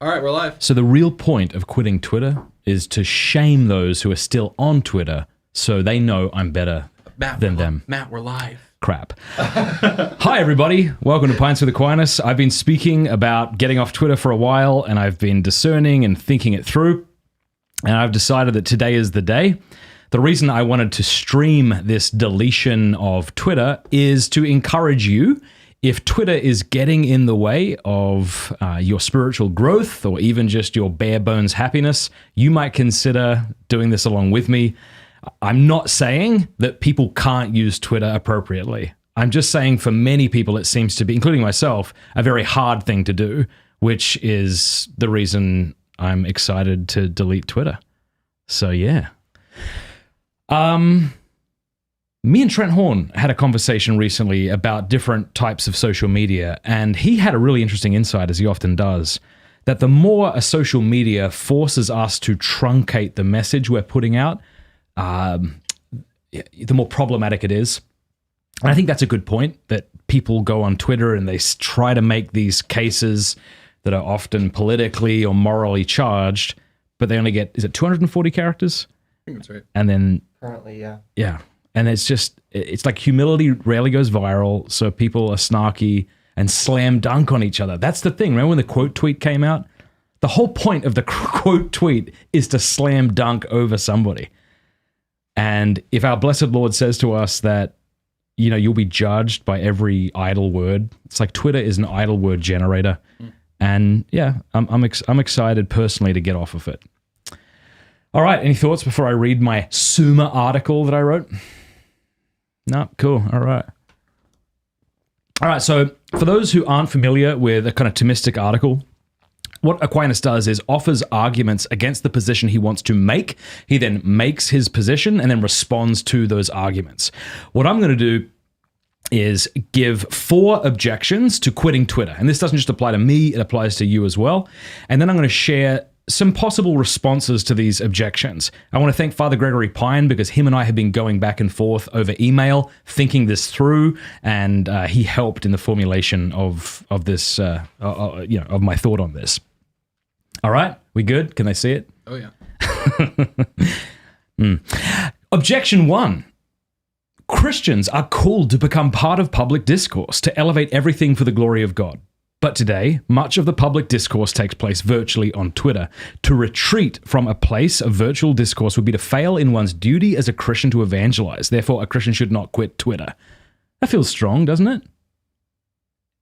All right, we're live. So the real point of quitting Twitter is to shame those who are still on Twitter so they know I'm better than them. Matt, we're live. Crap. Hi, everybody. Welcome to Pints with Aquinas. I've been speaking about getting off Twitter for a while, and I've been discerning and thinking it through, and I've decided that today is the day. The reason I wanted to stream this deletion of Twitter is to encourage you, if Twitter is getting in the way of your spiritual growth or even just your bare bones happiness, you might consider doing this along with me. I'm not saying that people can't use Twitter appropriately. I'm just saying for many people it seems to be, including myself, a very hard thing to do, which is the reason I'm excited to delete Twitter. So yeah. Me and Trent Horn had a conversation recently about different types of social media, and he had a really interesting insight, as he often does, that the more a social media forces us to truncate the message we're putting out, the more problematic it is. And I think that's a good point, that people go on Twitter and they try to make these cases that are often politically or morally charged, but they only get, is it 240 characters? I think that's right. And then... Currently, yeah. Yeah. And it's like humility rarely goes viral, so people are snarky and slam dunk on each other. That's the thing. Remember when the quote tweet came out? The whole point of the quote tweet is to slam dunk over somebody. And if our blessed Lord says to us that, you know, you'll be judged by every idle word, it's like Twitter is an idle word generator. And yeah, I'm excited personally to get off of it. All right, any thoughts before I read my Summa article that I wrote? No, cool. All right, so for those who aren't familiar with a kind of Thomistic article, what Aquinas does is offers arguments against the position he wants to make. He then makes his position and then responds to those arguments. What I'm going to do is give 4 objections to quitting Twitter. And this doesn't just apply to me, it applies to you as well. And then I'm going to share some possible responses to these objections. I want to thank Father Gregory Pine, because him and I have been going back and forth over email, thinking this through, and he helped in the formulation of this, of my thought on this. All right, we good? Can they see it? Oh yeah. Objection 1. Christians are called to become part of public discourse, to elevate everything for the glory of God. But today, much of the public discourse takes place virtually on Twitter. To retreat from a place of virtual discourse would be to fail in one's duty as a Christian to evangelize. Therefore, a Christian should not quit Twitter. That feels strong, doesn't it?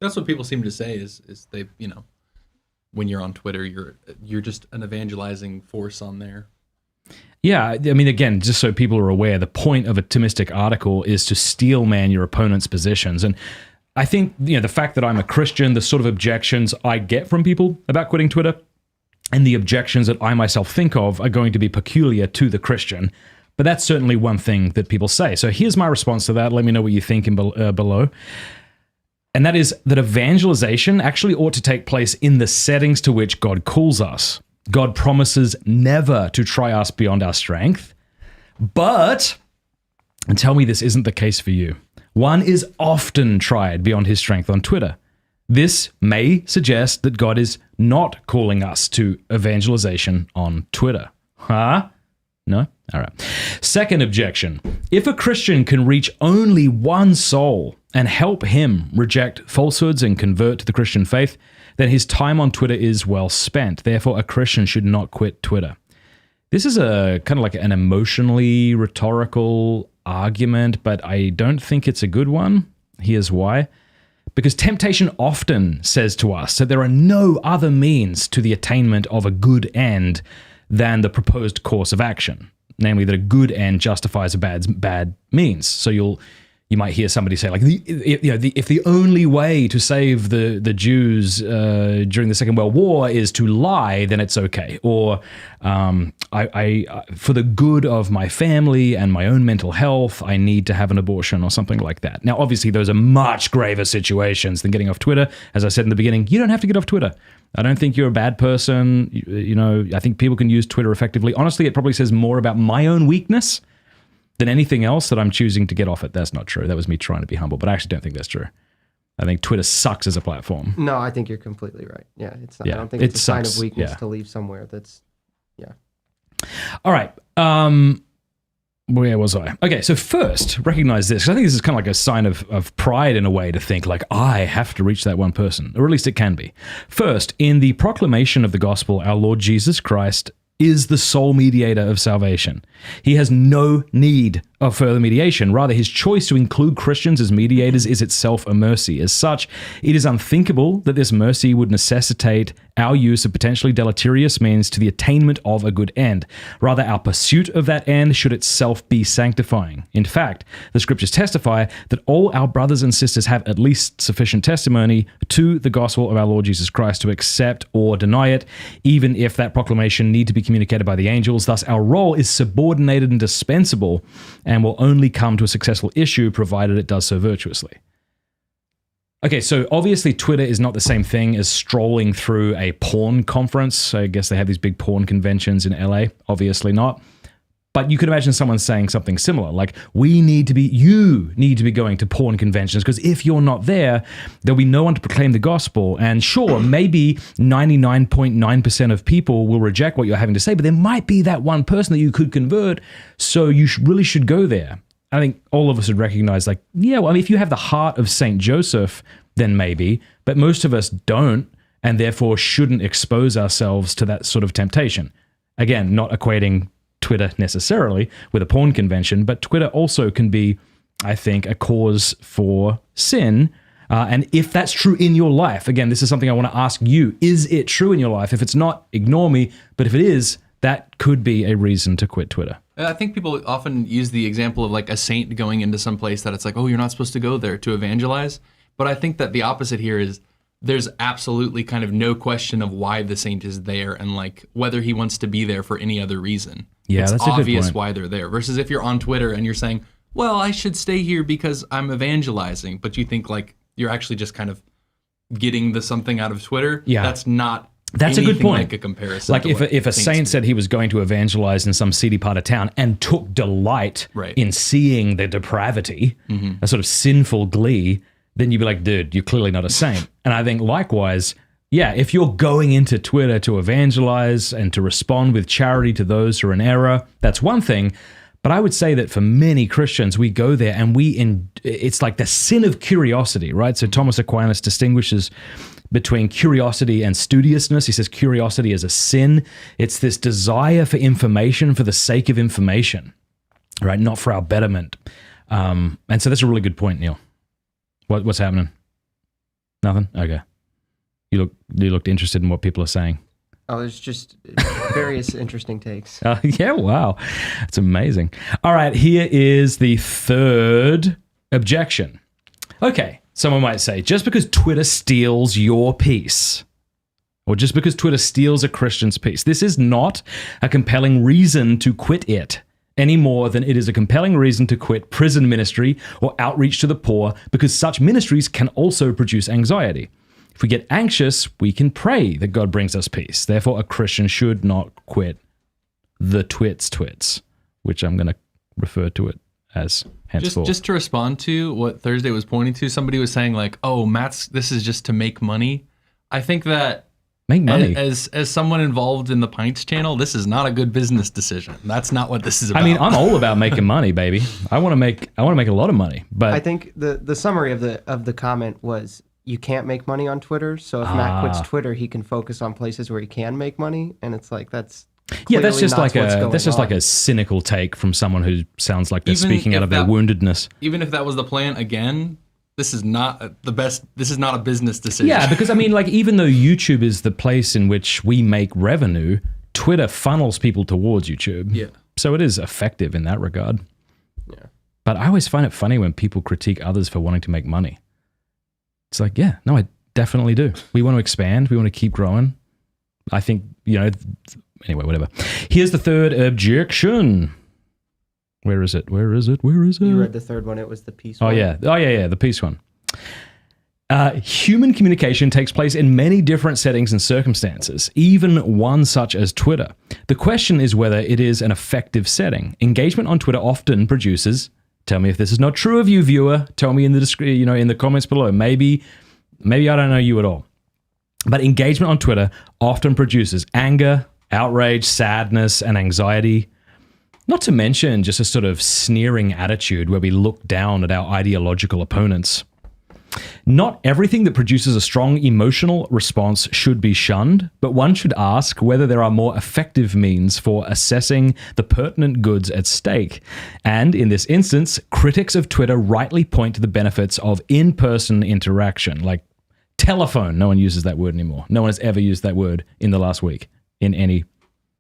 That's what people seem to say is they, you know, when you're on Twitter, you're just an evangelizing force on there. Yeah, I mean, again, just so people are aware, the point of a Thomistic article is to steelman your opponent's positions. And I think, you know, the fact that I'm a Christian, the sort of objections I get from people about quitting Twitter, and the objections that I myself think of are going to be peculiar to the Christian. But that's certainly one thing that people say. So here's my response to that. Let me know what you think below. And that is that evangelization actually ought to take place in the settings to which God calls us. God promises never to try us beyond our strength. But, and tell me this isn't the case for you, one is often tried beyond his strength on Twitter. This may suggest that God is not calling us to evangelization on Twitter. Huh? No? All right. Second objection. If a Christian can reach only one soul and help him reject falsehoods and convert to the Christian faith, then his time on Twitter is well spent. Therefore, a Christian should not quit Twitter. This is a kind of like an emotionally rhetorical argument, but I don't think it's a good one. Here's why. Because temptation often says to us that there are no other means to the attainment of a good end than the proposed course of action. Namely, that a good end justifies a bad means. So you might hear somebody say, like, if the only way to save the Jews during the Second World War is to lie, then it's okay. Or I for the good of my family and my own mental health, I need to have an abortion or something like that. Now, obviously, those are much graver situations than getting off Twitter. As I said in the beginning, you don't have to get off Twitter. I don't think you're a bad person. You know, I think people can use Twitter effectively. Honestly, it probably says more about my own weakness than anything else that I'm choosing to get off it. That's not true. That was me trying to be humble, but I actually don't think that's true. I think Twitter sucks as a platform. No, I think you're completely right. Yeah, it's not. Yeah, I don't think it it's a sign sucks. of weakness Yeah. to leave somewhere that's. Yeah. All right. Where was I? Okay, so first, recognize this. 'Cause I think this is kind of like a sign of pride in a way to think like, I have to reach that one person, or at least it can be. First, in the proclamation of the gospel, our Lord Jesus Christ is the sole mediator of salvation. He has no need of further mediation. Rather, his choice to include Christians as mediators is itself a mercy. As such, it is unthinkable that this mercy would necessitate our use of potentially deleterious means to the attainment of a good end. Rather, our pursuit of that end should itself be sanctifying. In fact, the scriptures testify that all our brothers and sisters have at least sufficient testimony to the gospel of our Lord Jesus Christ to accept or deny it, even if that proclamation need to be communicated by the angels. Thus, our role is subordinated and dispensable, and will only come to a successful issue provided it does so virtuously. Okay, so obviously Twitter is not the same thing as strolling through a porn conference. I guess they have these big porn conventions in LA. Obviously not. But you could imagine someone saying something similar, like, you need to be going to porn conventions, because if you're not there, there'll be no one to proclaim the gospel. And sure, maybe 99.9% of people will reject what you're having to say, but there might be that one person that you could convert, so you really should go there. I think all of us would recognize, like, yeah, well, I mean, if you have the heart of St. Joseph, then maybe, but most of us don't, and therefore shouldn't expose ourselves to that sort of temptation. Again, not equating Twitter necessarily with a porn convention, but Twitter also can be, I think, a cause for sin. And if that's true in your life, again, this is something I want to ask you. Is it true in your life? If it's not, ignore me. But if it is, that could be a reason to quit Twitter. I think people often use the example of like a saint going into some place that it's like, oh, you're not supposed to go there to evangelize. But I think that the opposite here is there's absolutely kind of no question of why the saint is there and like whether he wants to be there for any other reason. Yeah, it's that's a good obvious point. why they're there. Versus if you're on Twitter and you're saying, well, I should stay here because I'm evangelizing, but you think like you're actually just kind of getting the something out of Twitter. Yeah. That's not That's a good anything point. like a comparison. Like to if what a saints saint do. said he was going to evangelize in some seedy part of town and took delight Right. in seeing the depravity, Mm-hmm. a sort of sinful glee, then you'd be like, dude, you're clearly not a saint. And I think likewise, yeah, if you're going into Twitter to evangelize and to respond with charity to those who are in error, that's one thing. But I would say that for many Christians, we go there and it's like the sin of curiosity, right? So Thomas Aquinas distinguishes between curiosity and studiousness. He says curiosity is a sin. It's this desire for information for the sake of information, right? Not for our betterment. And so that's a really good point, Neil. What's happening? Nothing? Okay. You looked interested in what people are saying. Oh, there's just various interesting takes. Yeah, wow. That's amazing. All right, here is the third objection. Okay, someone might say, just because Twitter steals your peace, or just because Twitter steals a Christian's peace, this is not a compelling reason to quit it any more than it is a compelling reason to quit prison ministry or outreach to the poor, because such ministries can also produce anxiety. If we get anxious, we can pray that God brings us peace. Therefore, a Christian should not quit the twits, which I'm going to refer to it as henceforth. Just to respond to what Thursday was pointing to, somebody was saying like, "Oh, this is just to make money." I think that Make money. as someone involved in the Pints channel, this is not a good business decision. That's not what this is about. I mean, I'm all about making money, baby. I want to make a lot of money, but I think the summary of the comment was, you can't make money on Twitter. So if Matt quits Twitter, he can focus on places where he can make money. And it's like, that's that's just like a a cynical take from someone who sounds like they're Even speaking out if of their that- woundedness. even if that was the plan, again, this is not the best. This is not a business decision. Yeah, because I mean, like, even though YouTube is the place in which we make revenue, Twitter funnels people towards YouTube. Yeah. So it is effective in that regard. Yeah. But I always find it funny when people critique others for wanting to make money. It's like, yeah, no, I definitely do. We want to expand. We want to keep growing. I think, anyway, whatever. Here's the third objection. Where is it? You read the third one. It was the peace one. Oh, yeah, the peace one. Human communication takes place in many different settings and circumstances, even one such as Twitter. The question is whether it is an effective setting. Engagement on Twitter often produces Tell me if this is not true of you, viewer. Tell me in the in the comments below. Maybe I don't know you at all. But engagement on Twitter often produces anger, outrage, sadness, and anxiety. Not to mention just a sort of sneering attitude where we look down at our ideological opponents. Not everything that produces a strong emotional response should be shunned, but one should ask whether there are more effective means for assessing the pertinent goods at stake. And in this instance, critics of Twitter rightly point to the benefits of in-person interaction, like telephone. No one uses that word anymore. No one has ever used that word in the last week in any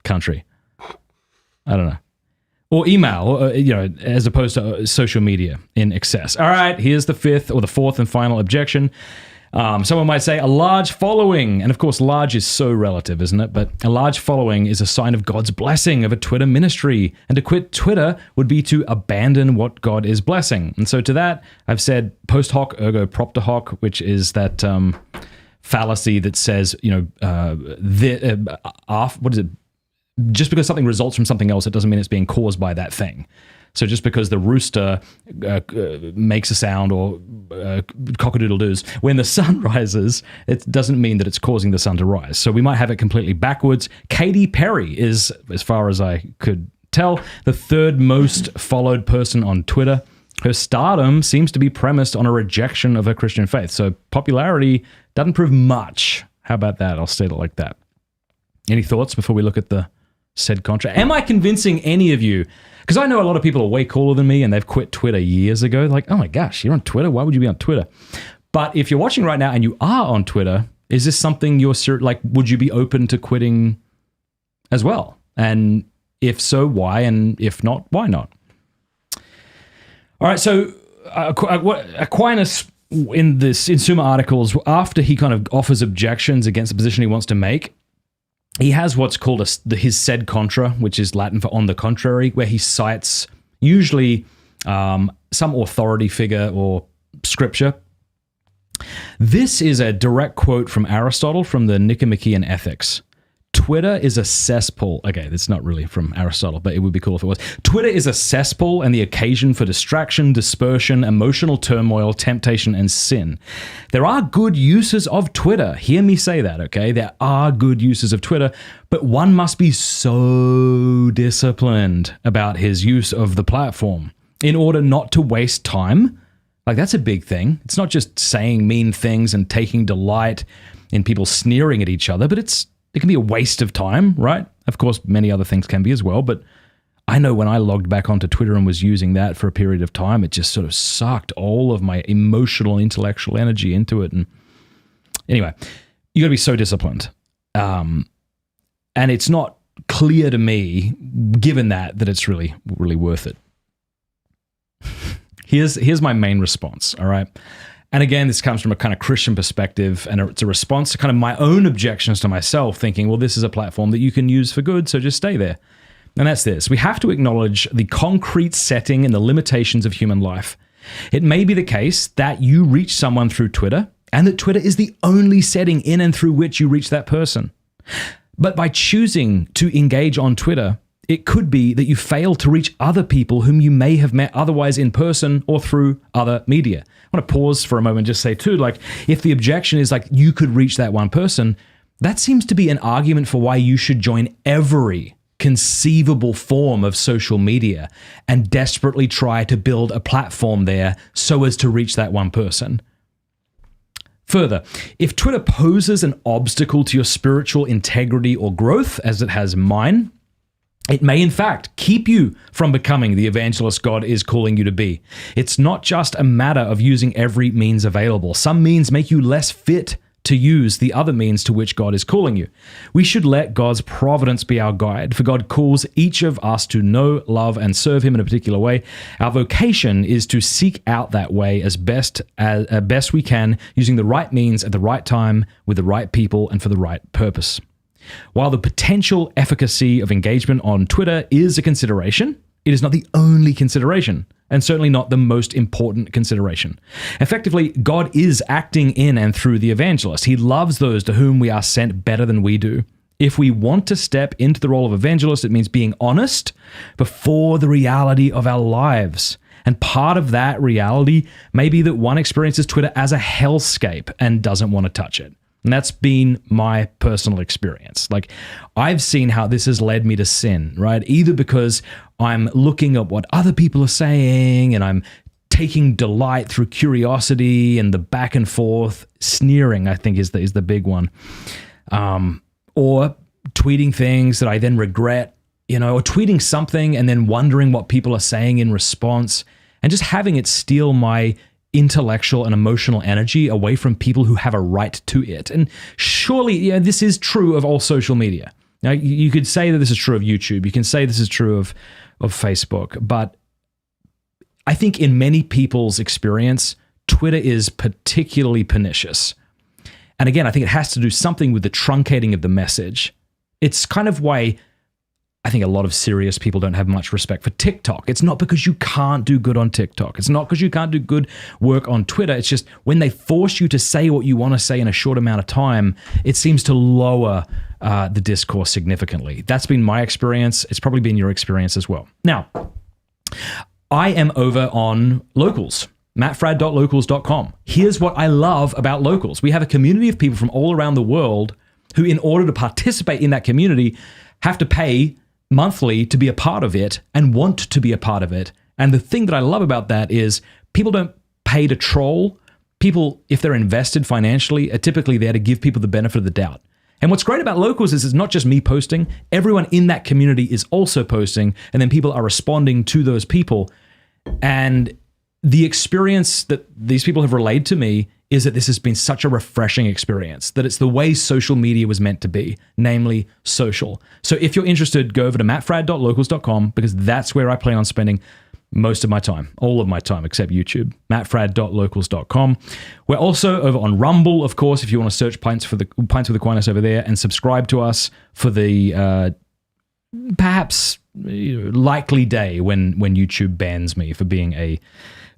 country. I don't know. Or email, as opposed to social media in excess. All right, here's the fourth and final objection. Someone might say a large following, and of course large is so relative, isn't it? But a large following is a sign of God's blessing of a Twitter ministry, and to quit Twitter would be to abandon what God is blessing. And so to that, I've said post hoc ergo propter hoc, which is that fallacy that says, what is it? Just because something results from something else, it doesn't mean it's being caused by that thing. So just because the rooster makes a sound or cock-a-doodle-doos when the sun rises, it doesn't mean that it's causing the sun to rise. So we might have it completely backwards. Katy Perry is, as far as I could tell, the third most followed person on Twitter. Her stardom seems to be premised on a rejection of her Christian faith. So popularity doesn't prove much. How about that? I'll state it like that. Any thoughts before we look at the said contra? Am I convincing any of you? Because I know a lot of people are way cooler than me and they've quit Twitter years ago. Like, oh my gosh, you're on Twitter? Why would you be on Twitter? But if you're watching right now and you are on Twitter, is this something would you be open to quitting as well? And if so, why? And if not, why not? All right, so Aquinas in Summa Articles, after he kind of offers objections against the position he wants to make, he has what's called his sed contra, which is Latin for on the contrary, where he cites usually some authority figure or scripture. This is a direct quote from Aristotle from the Nicomachean Ethics. Twitter is a cesspool. Okay, that's not really from Aristotle, but it would be cool if it was. Twitter is a cesspool and the occasion for distraction, dispersion, emotional turmoil, temptation, and sin. There are good uses of Twitter. Hear me say that, okay? There are good uses of Twitter, but one must be so disciplined about his use of the platform in order not to waste time. Like, that's a big thing. It's not just saying mean things and taking delight in people sneering at each other, but it can be a waste of time, right? Of course, many other things can be as well, but I know when I logged back onto Twitter and was using that for a period of time, it just sort of sucked all of my emotional, intellectual energy into it. And anyway, you got to be so disciplined. And it's not clear to me, given that it's really, really worth it. Here's my main response, all right? And again, this comes from a kind of Christian perspective, and it's a response to kind of my own objections to myself, thinking, well, this is a platform that you can use for good, so just stay there. And that's this. We have to acknowledge the concrete setting and the limitations of human life. It may be the case that you reach someone through Twitter, and that Twitter is the only setting in and through which you reach that person. But by choosing to engage on Twitter, it could be that you fail to reach other people whom you may have met otherwise in person or through other media. I want to pause for a moment and just say too, like, if the objection is like you could reach that one person, that seems to be an argument for why you should join every conceivable form of social media and desperately try to build a platform there so as to reach that one person. Further, if Twitter poses an obstacle to your spiritual integrity or growth, as it has mine, it may, in fact, keep you from becoming the evangelist God is calling you to be. It's not just a matter of using every means available. Some means make you less fit to use the other means to which God is calling you. We should let God's providence be our guide, for God calls each of us to know, love, and serve Him in a particular way. Our vocation is to seek out that way as best we can, using the right means at the right time, with the right people, and for the right purpose. While the potential efficacy of engagement on Twitter is a consideration, it is not the only consideration, and certainly not the most important consideration. Effectively, God is acting in and through the evangelist. He loves those to whom we are sent better than we do. If we want to step into the role of evangelist, it means being honest before the reality of our lives And part of that reality may be that one experiences Twitter as a hellscape and doesn't want to touch it. And that's been my personal experience. Like, I've seen how this has led me to sin, right? Either because I'm looking at what other people are saying and I'm taking delight through curiosity and the back and forth, sneering, I think is the big one. Or tweeting things that I then regret, or tweeting something and then wondering what people are saying in response, and just having it steal my intellectual and emotional energy away from people who have a right to it. And surely, this is true of all social media. Now, you could say that this is true of YouTube. You can say this is true of Facebook. But I think in many people's experience, Twitter is particularly pernicious. And again, I think it has to do something with the truncating of the message. It's kind of why I think a lot of serious people don't have much respect for TikTok. It's not because you can't do good on TikTok. It's not because you can't do good work on Twitter. It's just when they force you to say what you want to say in a short amount of time, it seems to lower the discourse significantly. That's been my experience. It's probably been your experience as well. Now, I am over on Locals, mattfradd.locals.com. Here's what I love about Locals. We have a community of people from all around the world who, in order to participate in that community, have to pay monthly to be a part of it and want to be a part of it. And the thing that I love about that is people don't pay to troll. People, if they're invested financially, are typically there to give people the benefit of the doubt. And what's great about Locals is it's not just me posting. Everyone in that community is also posting, and then people are responding to those people. And the experience that these people have relayed to me is that this has been such a refreshing experience, that it's the way social media was meant to be, namely social. So if you're interested, go over to mattfradd.locals.com, because that's where I plan on spending most of my time, all of my time except YouTube, mattfradd.locals.com. We're also over on Rumble, of course, if you want to search Pints with Aquinas over there and subscribe to us for the perhaps likely day when YouTube bans me for being a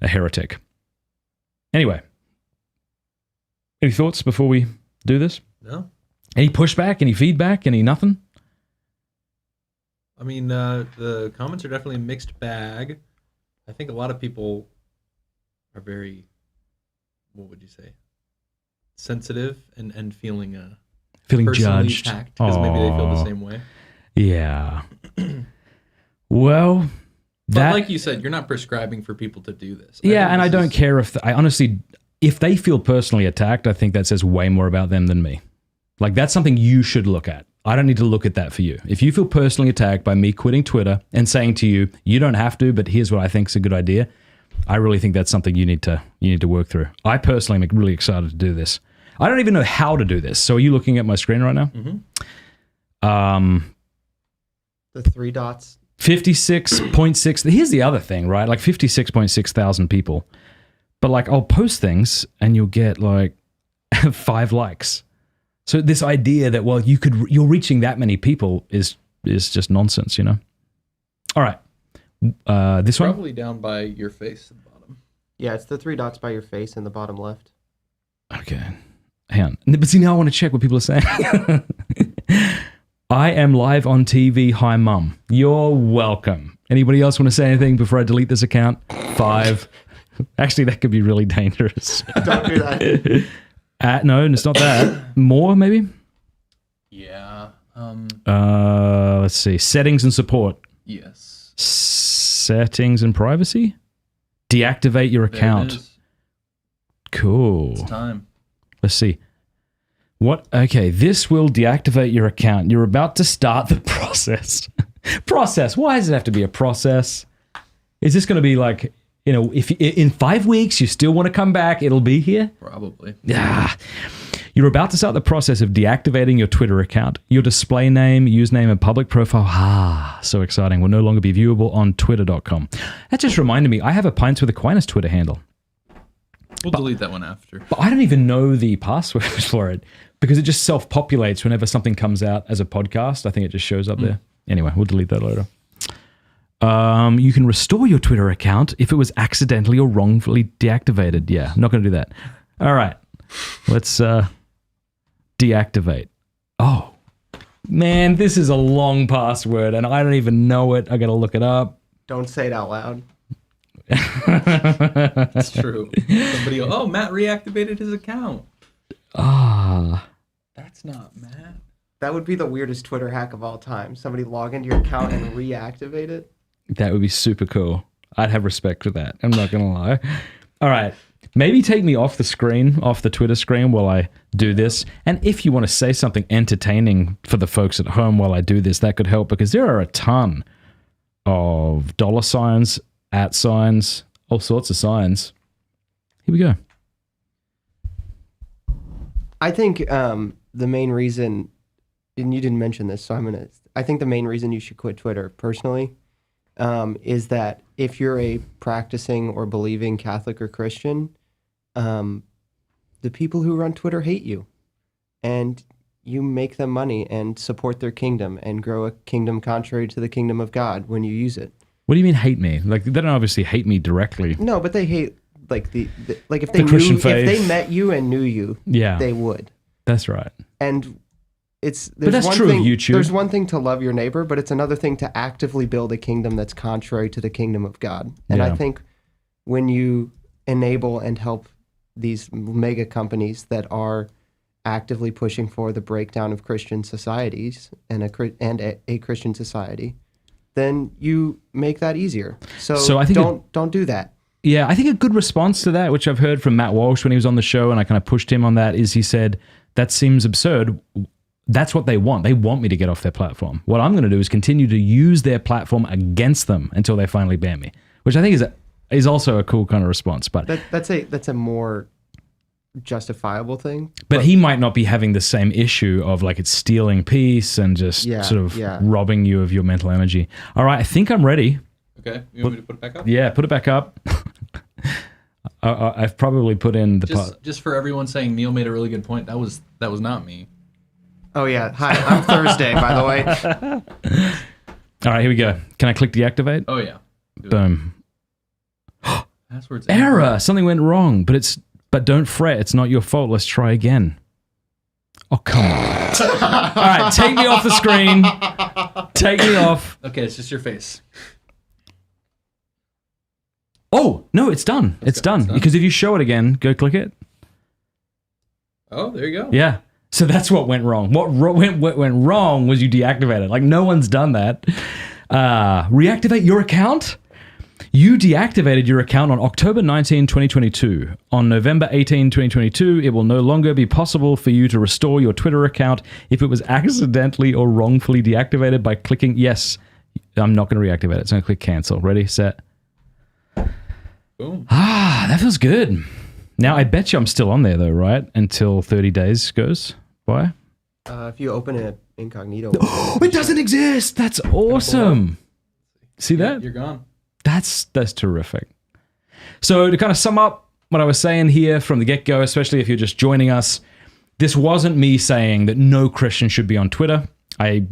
heretic. Anyway, any thoughts before we do this? No. Any pushback? Any feedback? Any nothing? I mean, the comments are definitely a mixed bag. I think a lot of people are very, what would you say, sensitive and feeling personally judged attacked, because maybe they feel the same way. Yeah. Well, but like you said, you're not prescribing for people to do this. I don't care if if they feel personally attacked, I think that says way more about them than me. Like, that's something you should look at. I don't need to look at that for you. If you feel personally attacked by me quitting Twitter and saying to you, you don't have to, but here's what I think is a good idea, I really think that's something you need to work through. I personally am really excited to do this. I don't even know how to do this. So are you looking at my screen right now? Mm-hmm. The 3 dots. 56.6. Here's the other thing, right? Like 56.6 thousand people. But like, I'll post things and you'll get like 5 likes. So this idea that, well, you're reaching that many people is just nonsense, All right. This one? Probably down by your face at the bottom. Yeah, it's the 3 dots by your face in the bottom left. Okay. Hang on. But see, now I want to check what people are saying. I am live on TV. Hi, Mum. You're welcome. Anybody else want to say anything before I delete this account? 5. Actually, that could be really dangerous. Don't do that. No, it's not that. More, maybe? Yeah. Let's see. Settings and support. Yes. Settings and privacy? Deactivate your account. There it is. Cool. It's time. Let's see. What? Okay, this will deactivate your account. You're about to start the process. Process. Why does it have to be a process? Is this going to be like, if in 5 weeks you still want to come back, it'll be here? Probably. Yeah. You're about to start the process of deactivating your Twitter account. Your display name, username, and public profile, so exciting, will no longer be viewable on twitter.com. That just reminded me, I have a Pints with Aquinas Twitter handle. We'll delete that one after. But I don't even know the password for it because it just self-populates whenever something comes out as a podcast. I think it just shows up there. Anyway, we'll delete that later. You can restore your Twitter account if it was accidentally or wrongfully deactivated. Yeah, I'm not going to do that. All right, let's deactivate. Oh, man, this is a long password and I don't even know it. I got to look it up. Don't say it out loud. It's trure. Somebody, oh, Matt reactivated his account. Ah, That's not Matt. That would be the weirdest Twitter hack of all time. Somebody log into your account and reactivate it. that would be super cool. I'd have respect for that. I'm not gonna lie. All right. Maybe take me off the screen, off the Twitter screen while I do this. And if you want to say something entertaining for the folks at home while I do this, that could help because there are a ton of dollar signs, at signs, all sorts of signs. Here we go. I think the main reason, and you didn't mention this, so I think the main reason you should quit Twitter personally is that if you're a practicing or believing Catholic or Christian, the people who run Twitter hate you, and you make them money and support their kingdom and grow a kingdom contrary to the kingdom of God when you use it. What do you mean hate me? Like, they don't obviously hate me directly. No, but they hate like like if The Christian faith. if they met you and knew you, Yeah, they would. that's right. And there's that's one true of thing, YouTube. There's one thing to love your neighbor, but it's another thing to actively build a kingdom that's contrary to the kingdom of God. And I Yeah. think when you enable and help these mega companies that are actively pushing for the breakdown of Christian societies and a Christian society, then you make that easier. So I think don't do that. Yeah, I think a good response to that, which I've heard from Matt Walsh when he was on the show, and I kind of pushed him on that, is he said, that seems absurd. That's what they want. They want me to get off their platform. What I'm going to do is continue to use their platform against them until they finally ban me, which I think is also a cool kind of response. But That's a more justifiable thing. But he might not be having the same issue of like it's stealing peace and just sort of robbing you of your mental energy. All right, I think I'm ready. Okay, you want me to put it back up? Yeah, put it back up. I've probably put in the part. Just for everyone saying Neil made a really good point. That was not me. Oh yeah, hi, I'm Thursday, by the way. All right, here we go. Can I click deactivate? Oh yeah. Boom. Passwords. Error. Something went wrong, but don't fret. It's not your fault. Let's try again. Oh, come on. All right, take me off the screen. Take me off. Okay, it's just your face. Oh, no, it's done. It's done. Because if you show it again, go click it. Oh, there you go. Yeah. So that's what went wrong. What went wrong was you deactivated. Like, no one's done that. Reactivate your account? You deactivated your account on October 19, 2022. On November 18, 2022, it will no longer be possible for you to restore your Twitter account if it was accidentally or wrongfully deactivated by clicking yes. I'm not going to reactivate it. So I'm going to click cancel. Ready, set. Boom. Ah, that feels good. Now, I bet you I'm still on there, though, right? Until 30 days goes by. If you open it incognito. It doesn't exist. That's awesome. See that? You're gone. That's terrific. So to kind of sum up what I was saying here from the get-go, especially if you're just joining us, this wasn't me saying that no Christian should be on Twitter. I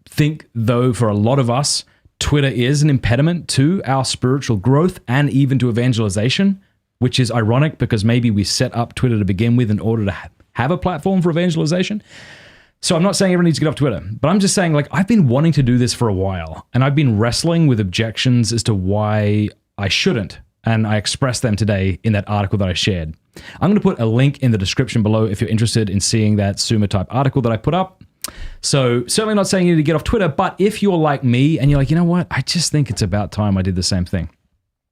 think, though, for a lot of us, Twitter is an impediment to our spiritual growth and even to evangelization, which is ironic because maybe we set up Twitter to begin with in order to have a platform for evangelization. So I'm not saying everyone needs to get off Twitter, but I'm just saying, like, I've been wanting to do this for a while, and I've been wrestling with objections as to why I shouldn't, and I expressed them today in that article that I shared. I'm going to put a link in the description below if you're interested in seeing that Summa-type article that I put up. So certainly not saying you need to get off Twitter, but if you're like me and you're like, you know what, I just think it's about time I did the same thing.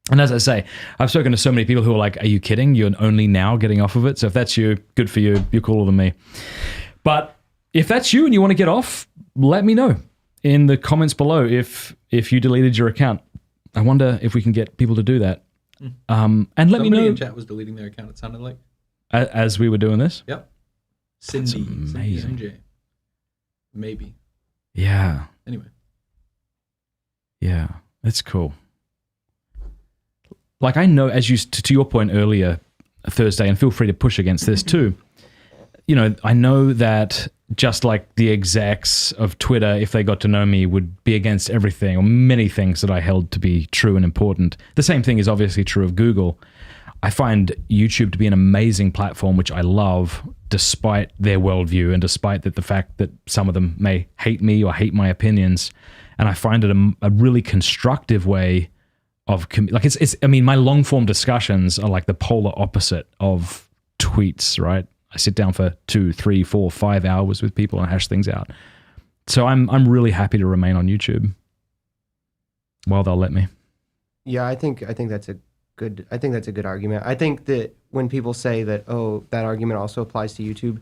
And as I say, I've spoken to so many people who are like, are you kidding? You're only now getting off of it. So if that's you, good for you. You're cooler than me. But if that's you and you want to get off, let me know in the comments below if you deleted your account. I wonder if we can get people to do that. And let Somebody me know. in chat was deleting their account, it sounded like. As we were doing this? Yep. Cindy. amazing. Cindy MJ. Maybe. Yeah. Anyway. Yeah. That's cool. Like, I know, as you, to your point earlier, Thursday, and feel free to push against this too, you know, I know that just like the execs of Twitter, if they got to know me, would be against everything or many things that I held to be true and important. The same thing is obviously true of Google. I find YouTube to be an amazing platform, which I love, despite their worldview and despite the fact that some of them may hate me or hate my opinions. And I find it a really constructive way like it's I mean, my long form discussions are like the polar opposite of tweets, right? I sit down for 2, 3, 4, 5 hours with people and hash things out. So I'm really happy to remain on YouTube while they'll let me. Yeah, I think that's a good argument. I think that when people say that, oh, that argument also applies to YouTube,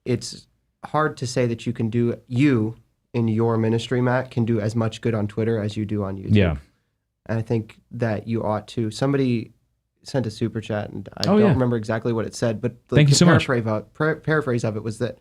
it's hard to say that you in your ministry, Matt, can do as much good on Twitter as you do on YouTube. Yeah. And I think that you ought to. Somebody sent a super chat, and I don't remember exactly what it said, but Thank you so much. Paraphrase of it was that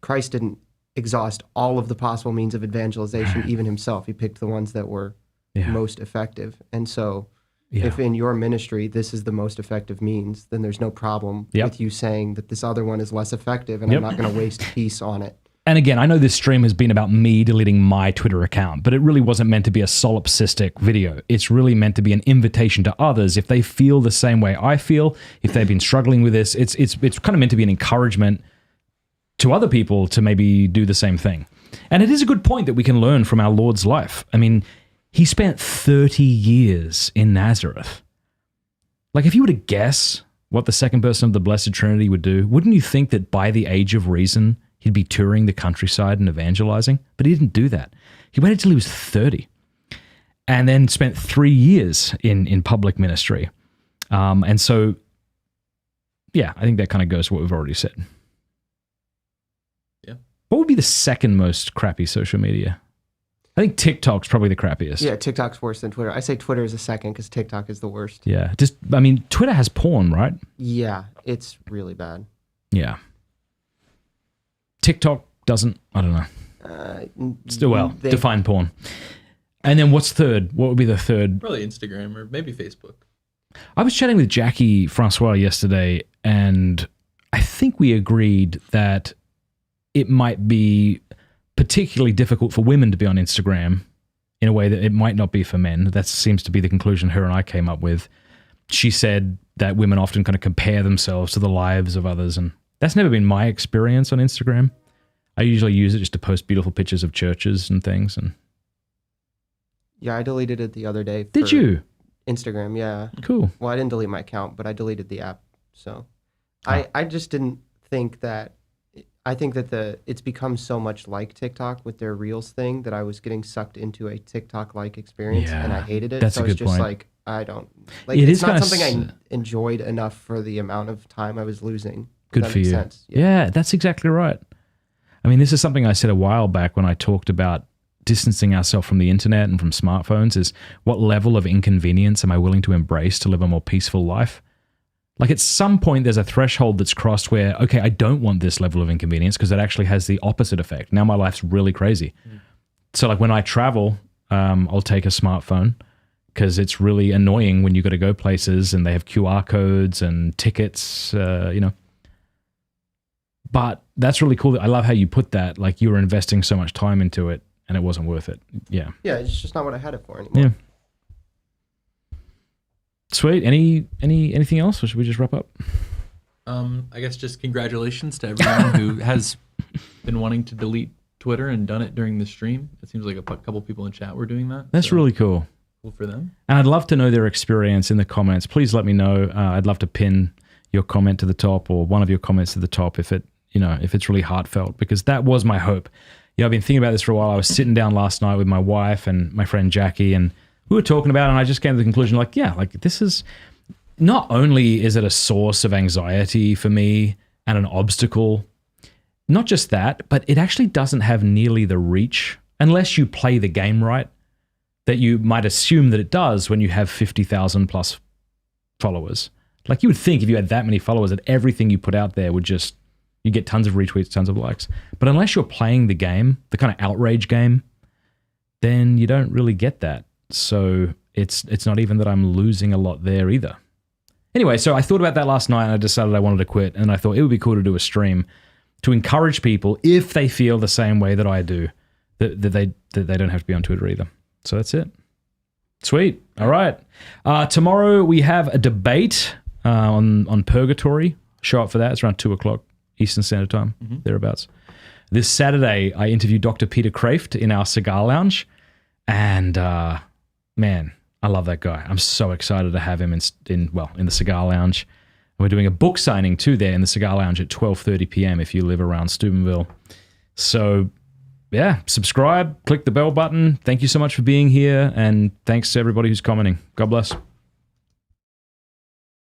Christ didn't exhaust all of the possible means of evangelization, even himself. He picked the ones that were most effective. And so if in your ministry this is the most effective means, then there's no problem with you saying that this other one is less effective, and I'm not going to waste peace on it. And again, I know this stream has been about me deleting my Twitter account, but it really wasn't meant to be a solipsistic video. It's really meant to be an invitation to others. If they feel the same way I feel, if they've been struggling with this, it's kind of meant to be an encouragement to other people to maybe do the same thing. And it is a good point that we can learn from our Lord's life. I mean, he spent 30 years in Nazareth. Like, if you were to guess what the second person of the Blessed Trinity would do, wouldn't you think that by the age of reason, he'd be touring the countryside and evangelizing? But he didn't do that. He waited till he was 30 and then spent 3 years in public ministry. And so, yeah, I think that kind of goes to what we've already said. Yeah. What would be the second most crappy social media? I think TikTok's probably the crappiest. Yeah, TikTok's worse than Twitter. I say Twitter is a second because TikTok is the worst. Yeah. Twitter has porn, right? Yeah, it's really bad. Yeah. TikTok doesn't, I don't know. Define porn. And then what's third? What would be the third? Probably Instagram or maybe Facebook. I was chatting with Jackie Francois yesterday, and I think we agreed that it might be particularly difficult for women to be on Instagram in a way that it might not be for men. That seems to be the conclusion her and I came up with. She said that women often kind of compare themselves to the lives of others, and that's never been my experience on Instagram. I usually use it just to post beautiful pictures of churches and things. And yeah, I deleted it the other day. Did you? Instagram, yeah. Cool. Well, I didn't delete my account, but I deleted the app. So I just didn't think that. I think that it's become so much like TikTok with their Reels thing that I was getting sucked into a TikTok-like experience, and I hated it. That's so a good it's just point. like, I don't like. It's not something I enjoyed enough for the amount of time I was losing. Good for you. Sense. Yeah, that's exactly right. I mean, this is something I said a while back when I talked about distancing ourselves from the internet and from smartphones, is what level of inconvenience am I willing to embrace to live a more peaceful life? Like, at some point, there's a threshold that's crossed where, okay, I don't want this level of inconvenience because it actually has the opposite effect. Now my life's really crazy. So like when I travel, I'll take a smartphone because it's really annoying when you got to go places and they have QR codes and tickets, But that's really cool. I love how you put that. Like, you were investing so much time into it and it wasn't worth it. Yeah. Yeah, it's just not what I had it for anymore. Yeah. Sweet. Anything else, or should we just wrap up? I guess just congratulations to everyone who has been wanting to delete Twitter and done it during the stream. It seems like a couple people in chat were doing that. That's really cool. Cool for them. And I'd love to know their experience in the comments. Please let me know. I'd love to pin your comment to the top or one of your comments to the top if it's really heartfelt, because that was my hope. I've been thinking about this for a while. I was sitting down last night with my wife and my friend Jackie, and we were talking about it, and I just came to the conclusion, this is, not only is it a source of anxiety for me and an obstacle, not just that, but it actually doesn't have nearly the reach, unless you play the game right, that you might assume that it does when you have 50,000 plus followers. Like, you would think if you had that many followers that everything you put out there would just, you get tons of retweets, tons of likes. But unless you're playing the game, the kind of outrage game, then you don't really get that. So it's not even that I'm losing a lot there either. Anyway, so I thought about that last night and I decided I wanted to quit. And I thought it would be cool to do a stream to encourage people, if they feel the same way that I do, that they don't have to be on Twitter either. So that's it. Sweet. All right. Tomorrow we have a debate on purgatory. Show up for that. It's around 2:00 Eastern Standard Time, thereabouts. This Saturday, I interviewed Dr. Peter Kraft in our cigar lounge. And man, I love that guy. I'm so excited to have him in the Cigar Lounge. We're doing a book signing too there in the Cigar Lounge at 12:30 p.m. if you live around Steubenville. So, yeah, subscribe, click the bell button. Thank you so much for being here, and thanks to everybody who's commenting. God bless.